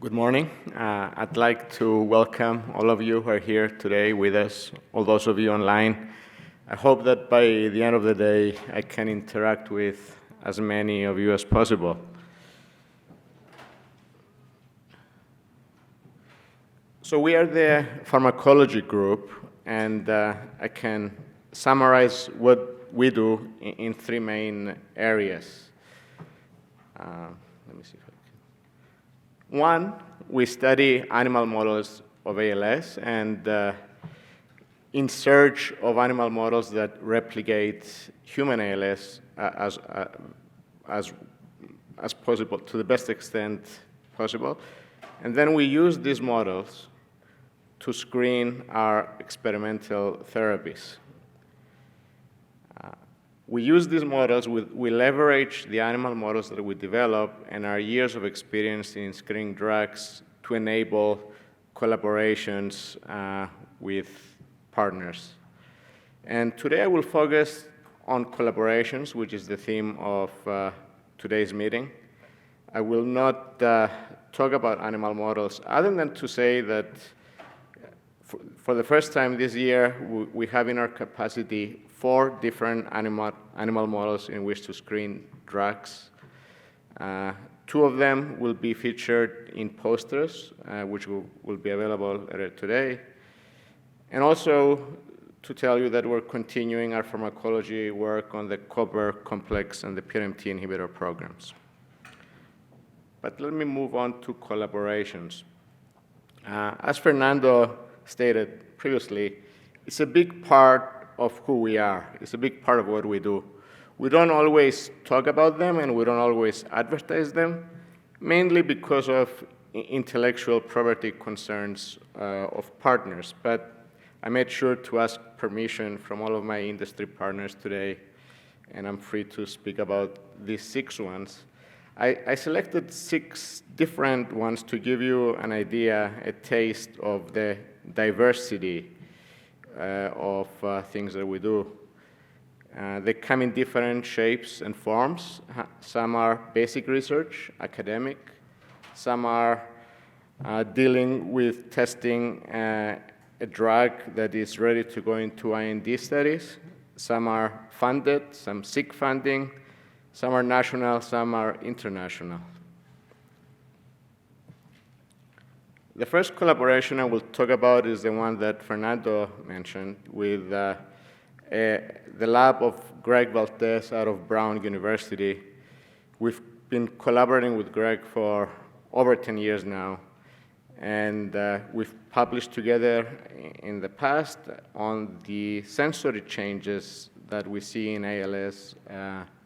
Good morning. I'd like to welcome all of you who are here today with us, all those of you online. I hope that by the end of the day, I can interact with as many of you as possible. So we are the pharmacology group, and I can summarize what we do in three main areas. Let me see if I can. One, we study animal models of ALS and in search of animal models that replicate human ALS as possible, to the best extent possible. And then we use these models to screen our experimental therapies. We use these models, we leverage the animal models that we develop and our years of experience in screening drugs to enable collaborations with partners. And today I will focus on collaborations, which is the theme of today's meeting. I will not talk about animal models, other than to say that for the first time this year, we have in our capacity 4 different animal models in which to screen drugs. 2 of them will be featured in posters, which will be available later today. And also to tell you that we're continuing our pharmacology work on the copper complex and the PRMT inhibitor programs. But let me move on to collaborations. As Fernando stated previously, it's a big part of who we are. It's a big part of what we do. We don't always talk about them and we don't always advertise them, mainly because of intellectual property concerns of partners. But I made sure to ask permission from all of my industry partners today, and I'm free to speak about these 6 ones. I selected 6 different ones to give you an idea, a taste of the diversity of things that we do. They come in different shapes and forms. Some are basic research, academic. Some are dealing with testing a drug that is ready to go into IND studies. Some are funded, some seek funding. Some are national, some are international. The first collaboration I will talk about is the one that Fernando mentioned with the lab of Greg Valdez out of Brown University. We've been collaborating with Greg for over 10 years now, and we've published together in the past on the sensory changes that we see in ALS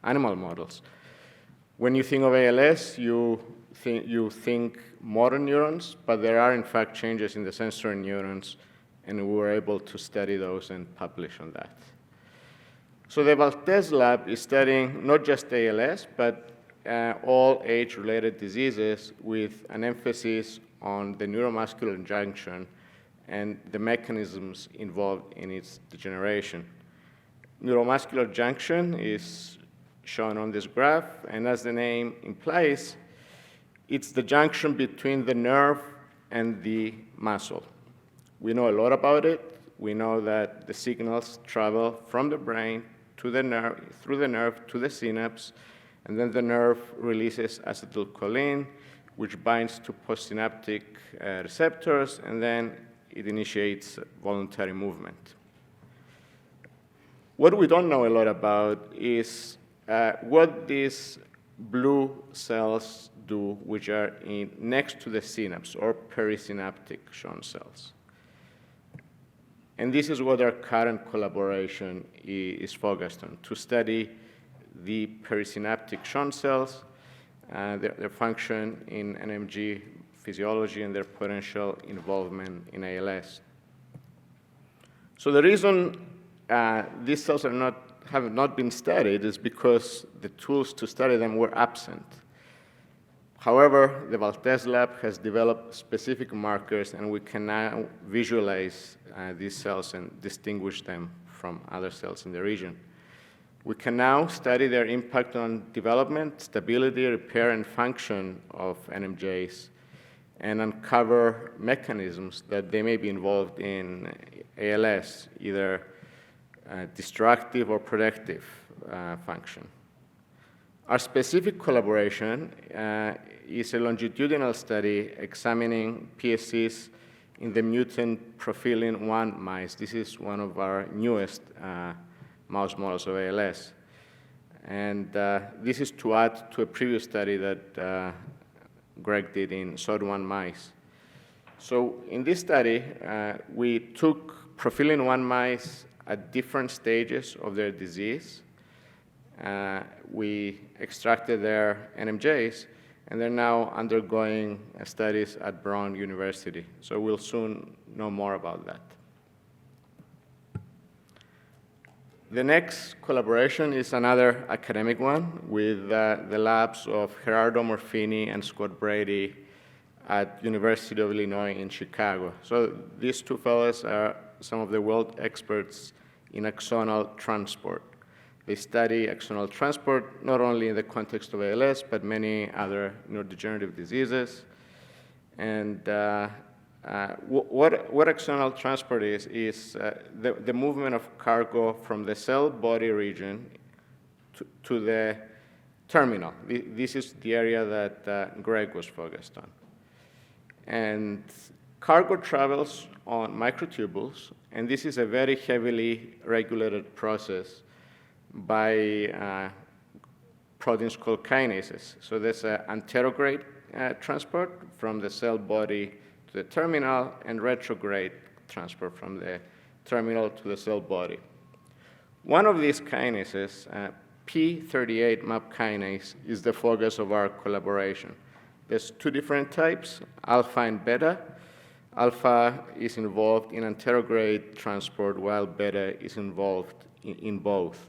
animal models. When you think of ALS, you think motor neurons, but there are in fact changes in the sensory neurons, and we were able to study those and publish on that. So the Valdez lab is studying not just ALS, but all age-related diseases with an emphasis on the neuromuscular junction and the mechanisms involved in its degeneration. Neuromuscular junction is shown on this graph, and as the name implies, it's the junction between the nerve and the muscle. We know a lot about it. We know that the signals travel from the brain to the nerve, through the nerve to the synapse, and then the nerve releases acetylcholine, which binds to postsynaptic receptors, and then it initiates voluntary movement. What we don't know a lot about is what these blue cells do, which are next to the synapse, or perisynaptic Schwann cells. And this is what our current collaboration is focused on, to study the perisynaptic Schwann cells, their function in NMG physiology, and their potential involvement in ALS. So the reason these cells have not been studied is because the tools to study them were absent. However, the Valdez lab has developed specific markers, and we can now visualize these cells and distinguish them from other cells in the region. We can now study their impact on development, stability, repair, and function of NMJs. and uncover mechanisms that they may be involved in ALS, either destructive or protective function. Our specific collaboration is a longitudinal study examining PSCs in the mutant profilin-1 mice. This is one of our newest mouse models of ALS. And this is to add to a previous study that Greg did in SOD1 mice. So in this study, we took profilin-1 mice at different stages of their disease. We extracted their NMJs, and they're now undergoing studies at Brown University. So we'll soon know more about that. The next collaboration is another academic one with the labs of Gerardo Morfini and Scott Brady at University of Illinois in Chicago. So these two fellows are some of the world experts in axonal transport. They study axonal transport not only in the context of ALS, but many other neurodegenerative diseases. And what axonal transport is the movement of cargo from the cell-body region to the terminal. This is the area that Greg was focused on. And cargo travels on microtubules, and this is a very heavily regulated process by proteins called kinases. So there's an anterograde transport from the cell body to the terminal, and retrograde transport from the terminal to the cell body. One of these kinases, P38 MAP kinase, is the focus of our collaboration. There's two different types, alpha and beta. Alpha is involved in anterograde transport, while beta is involved in both.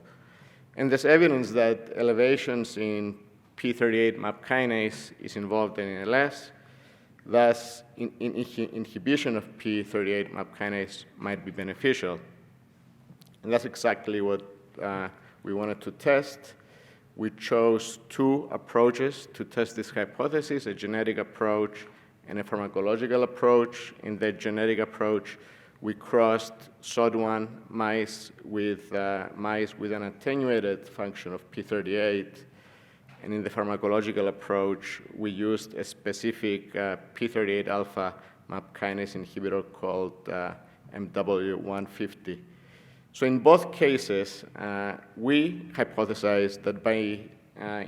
And there's evidence that elevations in P38 MAP kinase is involved in ALS. Thus, inhibition of P38 MAP kinase might be beneficial. And that's exactly what we wanted to test. We chose two approaches to test this hypothesis, a genetic approach and a pharmacological approach. In the genetic approach, we crossed SOD1 mice with an attenuated function of P38. And in the pharmacological approach, we used a specific P38 alpha MAP kinase inhibitor called MW150. So in both cases, we hypothesized that by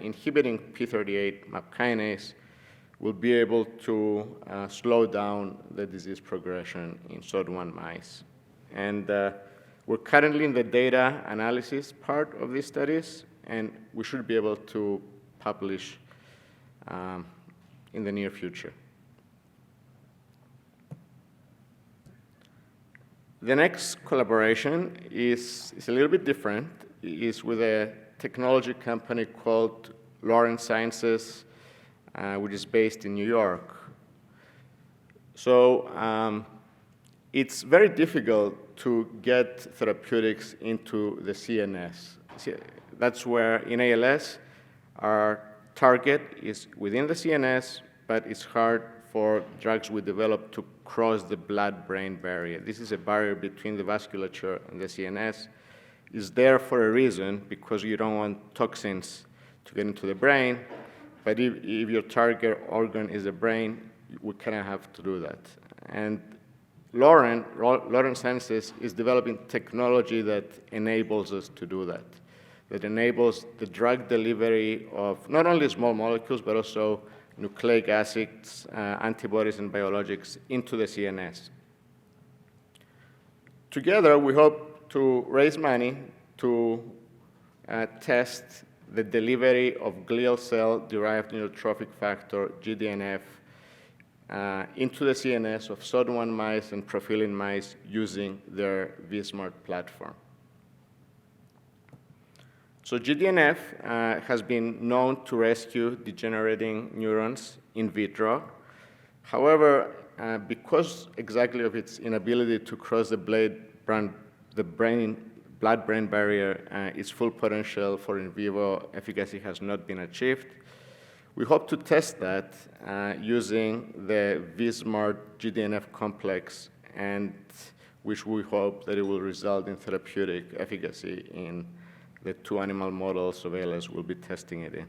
inhibiting P38 MAP kinase, we'll be able to slow down the disease progression in SOD1 mice. And we're currently in the data analysis part of these studies, and we should be able to publish in the near future. The next collaboration is a little bit different. It's with a technology company called Lawrence Sciences, which is based in New York. So it's very difficult to get therapeutics into the CNS. That's where in ALS, our target is within the CNS, but it's hard for drugs we develop to cross the blood-brain barrier. This is a barrier between the vasculature and the CNS. It's there for a reason, because you don't want toxins to get into the brain. But if your target organ is the brain, we kind of have to do that. And Lawrence Sciences is developing technology that enables us to do that, that enables the drug delivery of not only small molecules, but also nucleic acids, antibodies, and biologics into the CNS. Together, we hope to raise money to test the delivery of glial cell-derived neurotrophic factor, GDNF, into the CNS of SOD1 mice and profilin mice using their vSmart platform. So GDNF has been known to rescue degenerating neurons in vitro. However, because exactly of its inability to cross the blood-brain barrier, its full potential for in vivo efficacy has not been achieved. We hope to test that using the V-Smart GDNF complex, and which we hope that it will result in therapeutic efficacy in the 2 animal models of ALS we'll be testing it in.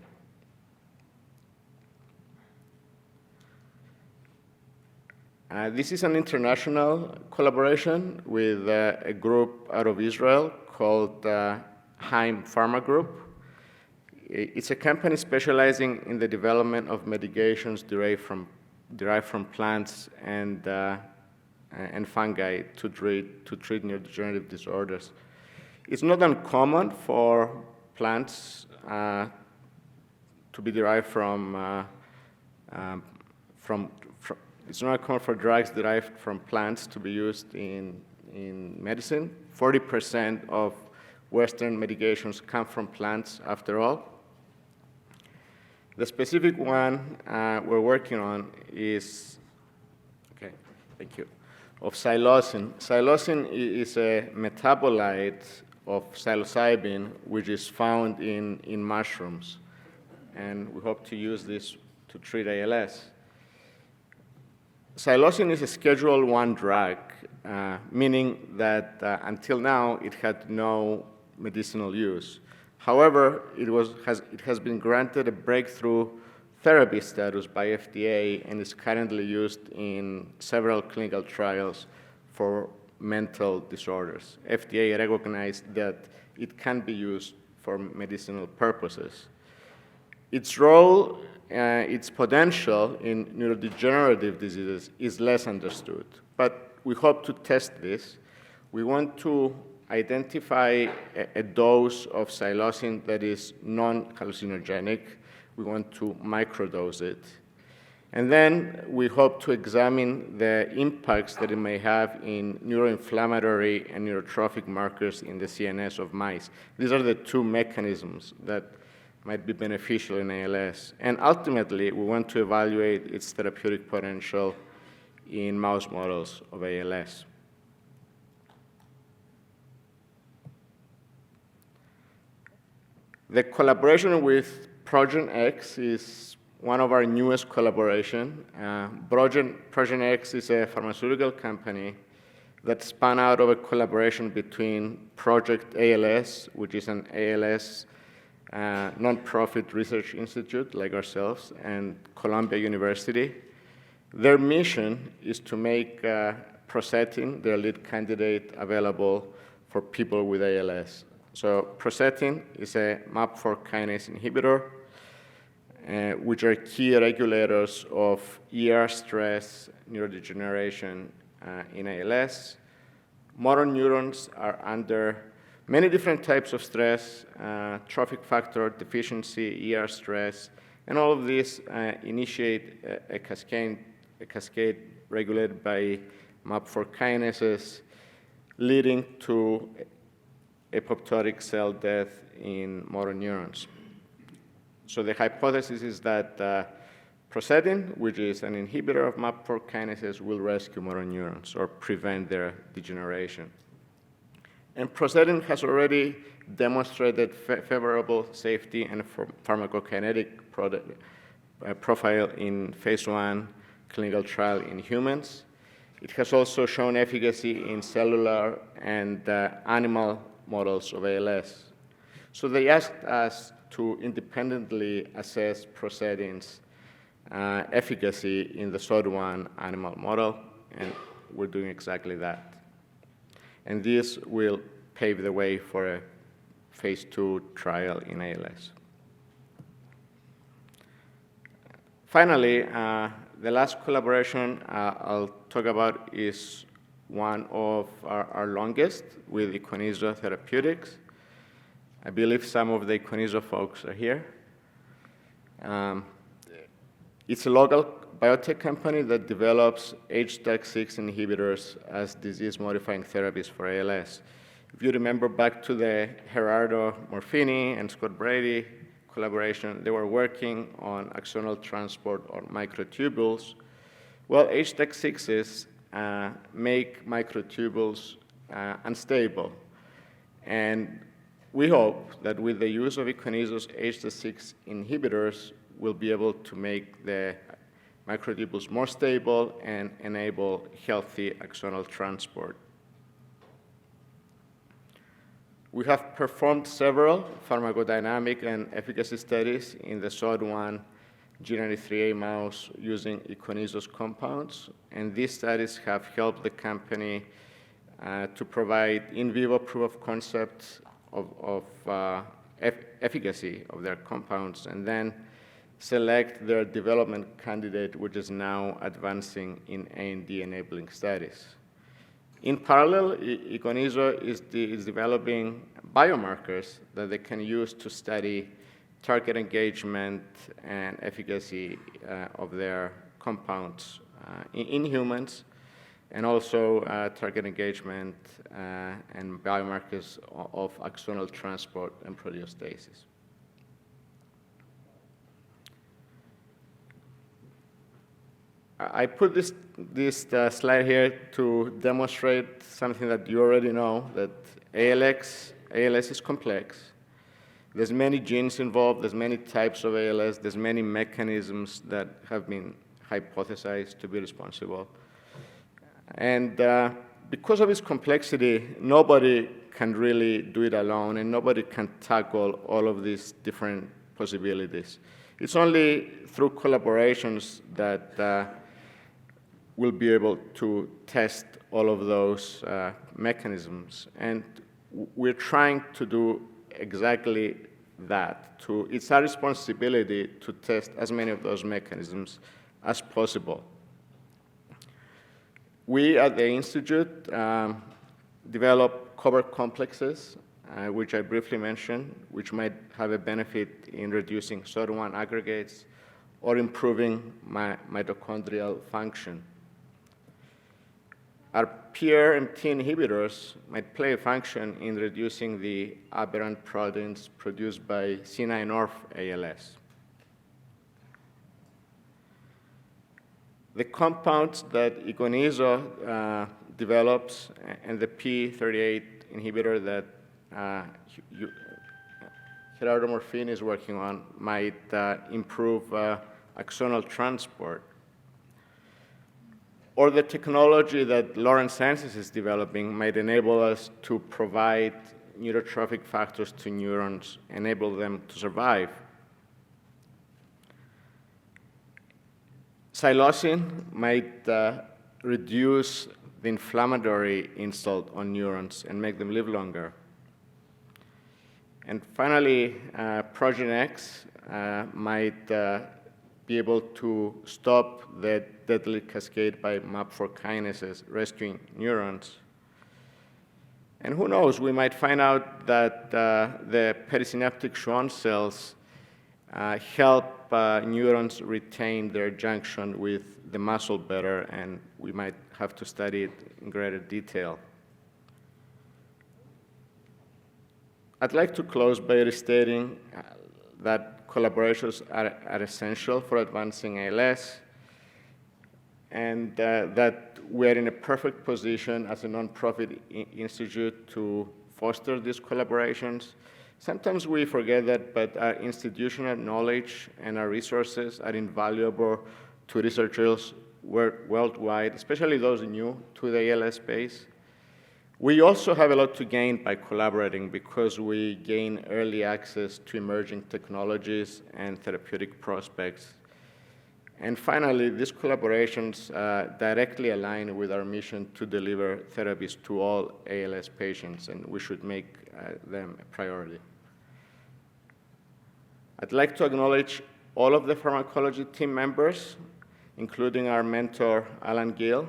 This is an international collaboration with a group out of Israel called Haim Pharma Group. It's a company specializing in the development of medications derived from plants and fungi to treat neurodegenerative disorders. It's not uncommon for plants to be derived it's not common for drugs derived from plants to be used in medicine. 40% of Western medications come from plants, after all. The specific one we're working on is, of psilocin. Psilocin is a metabolite of psilocybin, which is found in mushrooms. And we hope to use this to treat ALS. Psilocin is a Schedule I drug, meaning that until now it had no medicinal use. However, it has been granted a breakthrough therapy status by FDA and is currently used in several clinical trials for mental disorders. FDA recognized that it can be used for medicinal purposes. Its role, its potential in neurodegenerative diseases is less understood, but we hope to test this. We want to identify a dose of psilocin that is non-hallucinogenic. We want to microdose it. And then we hope to examine the impacts that it may have in neuroinflammatory and neurotrophic markers in the CNS of mice. These are the 2 mechanisms that might be beneficial in ALS. And ultimately, we want to evaluate its therapeutic potential in mouse models of ALS. The collaboration with Progen X is one of our newest collaborations. Progen X is a pharmaceutical company that spun out of a collaboration between Project ALS, which is an ALS nonprofit research institute like ourselves, and Columbia University. Their mission is to make Prosetin, their lead candidate, available for people with ALS. So Prosetin is a MAP4 kinase inhibitor, which are key regulators of ER stress, neurodegeneration in ALS. Motor neurons are under many different types of stress, trophic factor deficiency, ER stress, and all of these initiate a cascade regulated by MAP4 kinases, leading to apoptotic cell death in motor neurons. So the hypothesis is that Prosetin, which is an inhibitor of MAP4 kinases, will rescue motor neurons or prevent their degeneration. And Prosetin has already demonstrated favorable safety and pharmacokinetic profile in phase 1 clinical trial in humans. It has also shown efficacy in cellular and animal models of ALS. So they asked us to independently assess Prosetin's efficacy in the SOD1 animal model, and we're doing exactly that. And this will pave the way for a phase 2 trial in ALS. Finally, the last collaboration I'll talk about is one of our longest with Equanizo Therapeutics. I believe some of the Equanizo folks are here. It's a local biotech company that develops HDAC6 inhibitors as disease-modifying therapies for ALS. If you remember back to the Gerardo Morfini and Scott Brady collaboration, they were working on axonal transport or microtubules. Well, HDAC6s make microtubules unstable. And we hope that with the use of Equanizo's HDAC6 inhibitors, will be able to make the microtubules more stable and enable healthy axonal transport. We have performed several pharmacodynamic and efficacy studies in the SOD1 G93A mouse using Iconiso's compounds, and these studies have helped the company to provide in vivo proof of concept of efficacy of their compounds, and then select their development candidate, which is now advancing in IND-enabling studies. In parallel, Iconiso is developing biomarkers that they can use to study target engagement and efficacy of their compounds in humans, and also target engagement and biomarkers of axonal transport and proteostasis. I put this slide here to demonstrate something that you already know, that ALS is complex. There's many genes involved, there's many types of ALS, there's many mechanisms that have been hypothesized to be responsible. And because of its complexity, nobody can really do it alone, and nobody can tackle all of these different possibilities. It's only through collaborations that we'll be able to test all of those mechanisms. And we're trying to do exactly that. It's our responsibility to test as many of those mechanisms as possible. We at the Institute develop covert complexes, which I briefly mentioned, which might have a benefit in reducing SOD1 aggregates or improving mitochondrial function. Our PRMT inhibitors might play a function in reducing the aberrant proteins produced by C9orf ALS. The compounds that Iconiso develops and the P38 inhibitor that Gerardo Morfin is working on might improve axonal transport. Or the technology that Lawrence Sciences is developing might enable us to provide neurotrophic factors to neurons, enable them to survive. Psilocin might reduce the inflammatory insult on neurons and make them live longer. And finally, Progenex might be able to stop the deadly cascade by MAP4 kinases, rescuing neurons. And who knows, we might find out that the perisynaptic Schwann cells help neurons retain their junction with the muscle better, and we might have to study it in greater detail. I'd like to close by restating that collaborations are essential for advancing ALS, and that we're in a perfect position as a nonprofit institute to foster these collaborations. Sometimes we forget that, but our institutional knowledge and our resources are invaluable to researchers worldwide, especially those new to the ALS space. We also have a lot to gain by collaborating because we gain early access to emerging technologies and therapeutic prospects. And finally, these collaborations directly align with our mission to deliver therapies to all ALS patients, and we should make them a priority. I'd like to acknowledge all of the pharmacology team members, including our mentor, Alan Gill.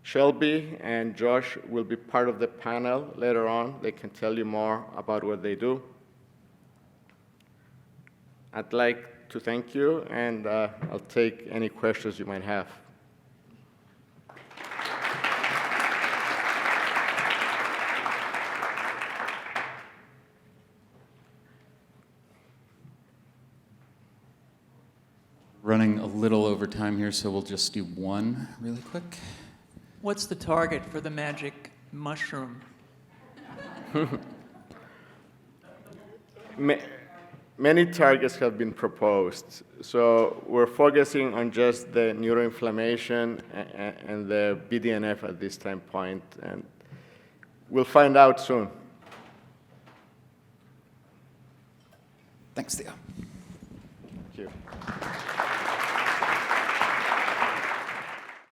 Shelby and Josh will be part of the panel later on. They can tell you more about what they do. I'd like to thank you, and I'll take any questions you might have. Running a little over time here, so we'll just do one really quick. What's the target for the magic mushroom? many targets have been proposed. So we're focusing on just the neuroinflammation and the BDNF at this time point, and we'll find out soon. Thanks, Theo. Thank you.